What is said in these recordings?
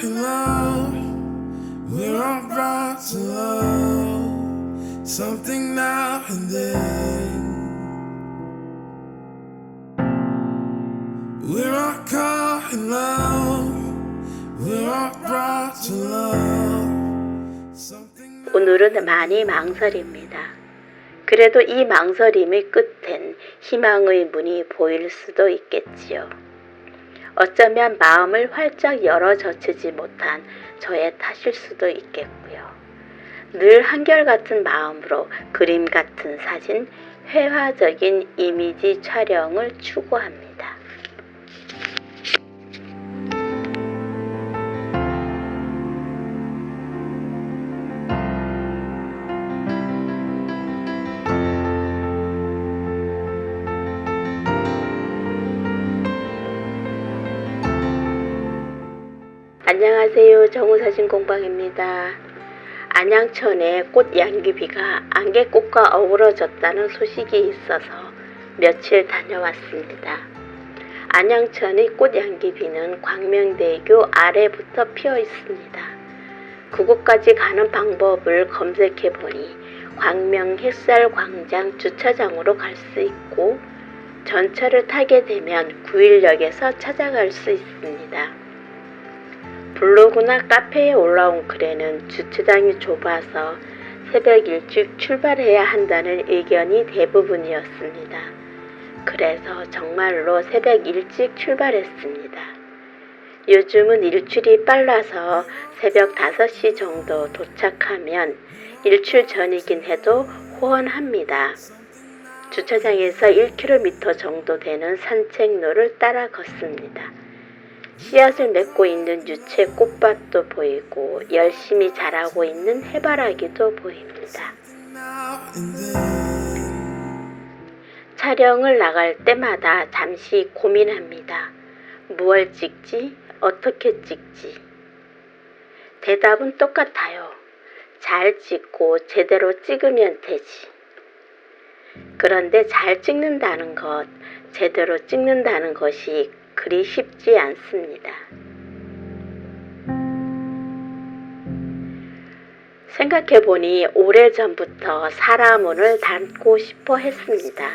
in love. We're all brought to love. Something now and then. We're all caught in love. We're all brought to love. Something. 오늘은 많이 망설입니다. 그래도 이 망설임의 끝엔 희망의 문이 보일 수도 있겠지요. 어쩌면 마음을 활짝 열어 젖히지 못한 저의 탓일 수도 있겠고요. 늘 한결같은 마음으로 그림 같은 사진, 회화적인 이미지 촬영을 추구합니다. 안녕하세요. 정우사진공방입니다. 안양천에 꽃양귀비가 안개꽃과 어우러졌다는 소식이 있어서 며칠 다녀왔습니다. 안양천의 꽃양귀비는 광명대교 아래부터 피어 있습니다. 그곳까지 가는 방법을 검색해보니 광명햇살광장 주차장으로 갈 수 있고 전철을 타게 되면 구일역에서 찾아갈 수 있습니다. 블로그나 카페에 올라온 글에는 주차장이 좁아서 새벽 일찍 출발해야 한다는 의견이 대부분이었습니다. 그래서 정말로 새벽 일찍 출발했습니다. 요즘은 일출이 빨라서 새벽 5시 정도 도착하면 일출 전이긴 해도 호원합니다. 주차장에서 1km 정도 되는 산책로를 따라 걷습니다. 씨앗을 맺고 있는 유채 꽃밭도 보이고 열심히 자라고 있는 해바라기도 보입니다. 촬영을 나갈 때마다 잠시 고민합니다. 무얼 찍지? 어떻게 찍지? 대답은 똑같아요. 잘 찍고 제대로 찍으면 되지. 그런데 잘 찍는다는 것, 제대로 찍는다는 것이 그리 쉽지 않습니다. 생각해보니 오래전부터 사람운을 닮고 싶어 했습니다.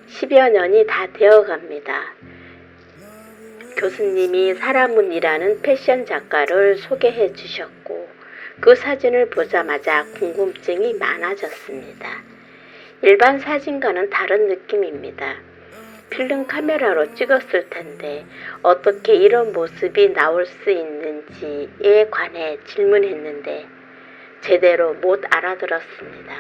10여 년이 다 되어갑니다. 교수님이 사람운이라는 패션 작가를 소개해 주셨고 그 사진을 보자마자 궁금증이 많아졌습니다. 일반 사진과는 다른 느낌입니다. 필름 카메라로 찍었을 텐데 어떻게 이런 모습이 나올 수 있는지에 관해 질문했는데 제대로 못 알아들었습니다.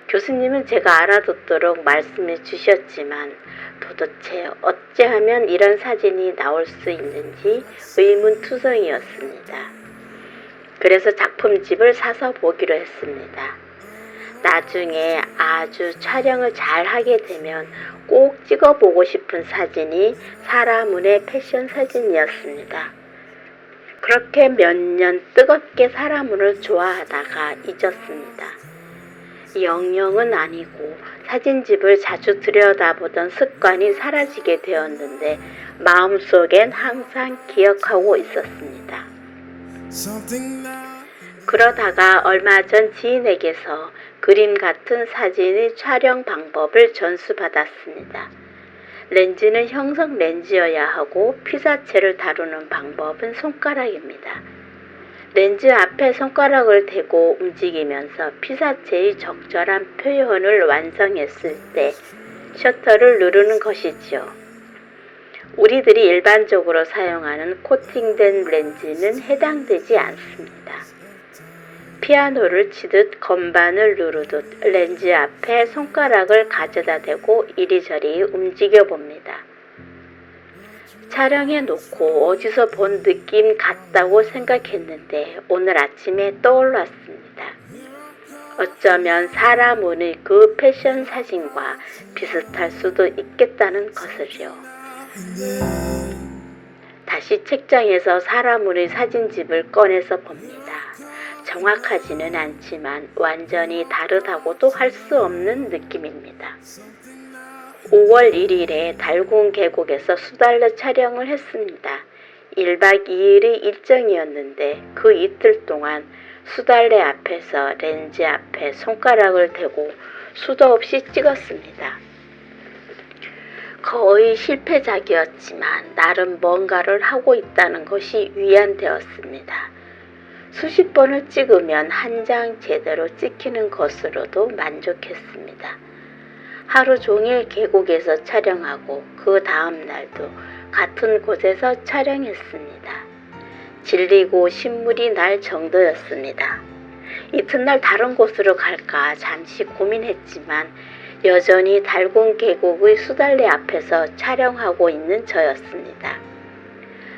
교수님은 제가 알아듣도록 말씀해 주셨지만 도대체 어찌하면 이런 사진이 나올 수 있는지 의문투성이었습니다. 그래서 작품집을 사서 보기로 했습니다. 나중에 아주 촬영을 잘 하게 되면 꼭 찍어보고 싶은 사진이 사람운의 패션 사진이었습니다. 그렇게 몇 년 뜨겁게 사람운을 좋아하다가 잊었습니다. 영영은 아니고 사진집을 자주 들여다보던 습관이 사라지게 되었는데 마음속엔 항상 기억하고 있었습니다. 그러다가 얼마 전 지인에게서 그림 같은 사진의 촬영 방법을 전수받았습니다. 렌즈는 형성 렌즈여야 하고 피사체를 다루는 방법은 손가락입니다. 렌즈 앞에 손가락을 대고 움직이면서 피사체의 적절한 표현을 완성했을 때 셔터를 누르는 것이지요. 우리들이 일반적으로 사용하는 코팅된 렌즈는 해당되지 않습니다. 피아노를 치듯 건반을 누르듯 렌즈 앞에 손가락을 가져다 대고 이리저리 움직여 봅니다. 촬영해 놓고 어디서 본 느낌 같다고 생각했는데 오늘 아침에 떠올랐습니다. 어쩌면 사람운의 그 패션 사진과 비슷할 수도 있겠다는 것을요. 다시 책장에서 사람운의 사진집을 꺼내서 봅니다. 정확하지는 않지만 완전히 다르다고도 할 수 없는 느낌입니다. 5월 1일에 달궁 계곡에서 수달러 촬영을 했습니다. 1박 2일의 일정이었는데 그 이틀 동안 수달래 앞에서 렌즈 앞에 손가락을 대고 수도 없이 찍었습니다. 거의 실패작이었지만 나름 뭔가를 하고 있다는 것이 위안되었습니다. 수십 번을 찍으면 한 장 제대로 찍히는 것으로도 만족했습니다. 하루 종일 계곡에서 촬영하고 그 다음 날도 같은 곳에서 촬영했습니다. 질리고 신물이 날 정도였습니다. 이튿날 다른 곳으로 갈까 잠시 고민했지만 여전히 달군 계곡의 수달래 앞에서 촬영하고 있는 저였습니다.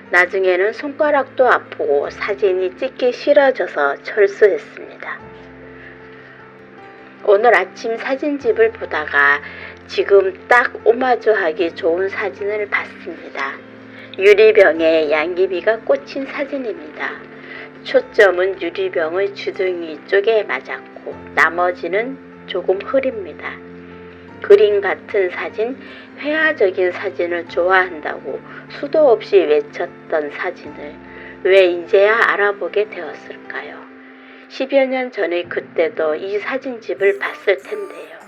나중에는 손가락도 아프고 사진이 찍기 싫어져서 철수했습니다. 오늘 아침 사진집을 보다가 지금 딱 오마주하기 좋은 사진을 봤습니다. 유리병에 양귀비가 꽂힌 사진입니다. 초점은 유리병의 주둥이 쪽에 맞았고 나머지는 조금 흐립니다. 그림 같은 사진, 회화적인 사진을 좋아한다고 수도 없이 외쳤던 사진을 왜 이제야 알아보게 되었을까요? 10여 년 전의 그때도 이 사진집을 봤을 텐데요.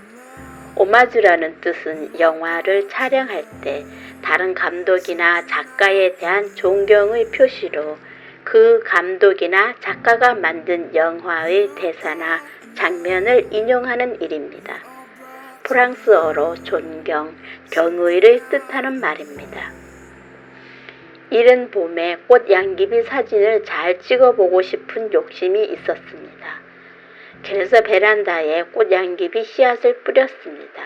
오마주라는 뜻은 영화를 촬영할 때 다른 감독이나 작가에 대한 존경의 표시로 그 감독이나 작가가 만든 영화의 대사나 장면을 인용하는 일입니다. 프랑스어로 존경, 경의를 뜻하는 말입니다. 이른 봄에 꽃 양귀비 사진을 잘 찍어보고 싶은 욕심이 있었습니다. 그래서 베란다에 꽃 양귀비 씨앗을 뿌렸습니다.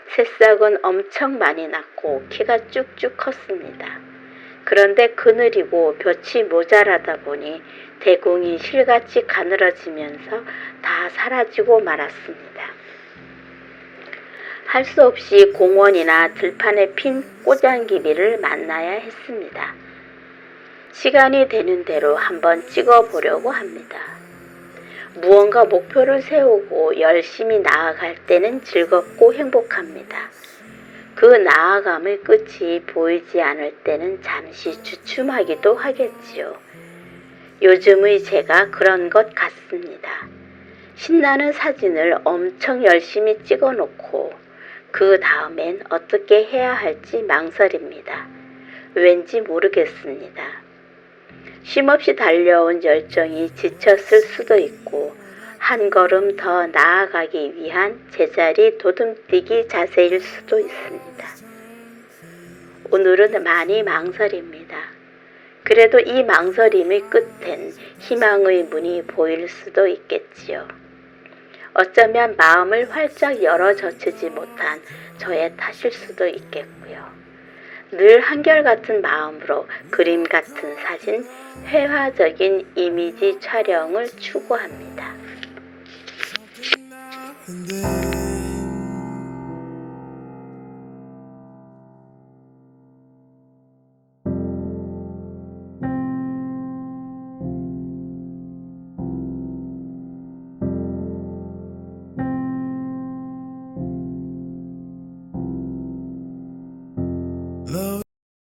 새싹은 엄청 많이 났고 키가 쭉쭉 컸습니다. 그런데 그늘이고 볕이 모자라다 보니 대궁이 실같이 가늘어지면서 다 사라지고 말았습니다. 할 수 없이 공원이나 들판에 핀 꽃양귀비를 만나야 했습니다. 시간이 되는 대로 한번 찍어보려고 합니다. 무언가 목표를 세우고 열심히 나아갈 때는 즐겁고 행복합니다. 그 나아감의 끝이 보이지 않을 때는 잠시 주춤하기도 하겠지요. 요즘의 제가 그런 것 같습니다. 신나는 사진을 엄청 열심히 찍어놓고 그 다음엔 어떻게 해야 할지 망설입니다. 왠지 모르겠습니다. 쉼없이 달려온 열정이 지쳤을 수도 있고 한 걸음 더 나아가기 위한 제자리 도듬뛰기 자세일 수도 있습니다. 오늘은 많이 망설입니다. 그래도 이 망설임의 끝엔 희망의 문이 보일 수도 있겠지요. 어쩌면 마음을 활짝 열어젖히지 못한 저의 탓일 수도 있겠고요. 늘 한결같은 마음으로 그림 같은 사진, 회화적인 이미지 촬영을 추구합니다. And then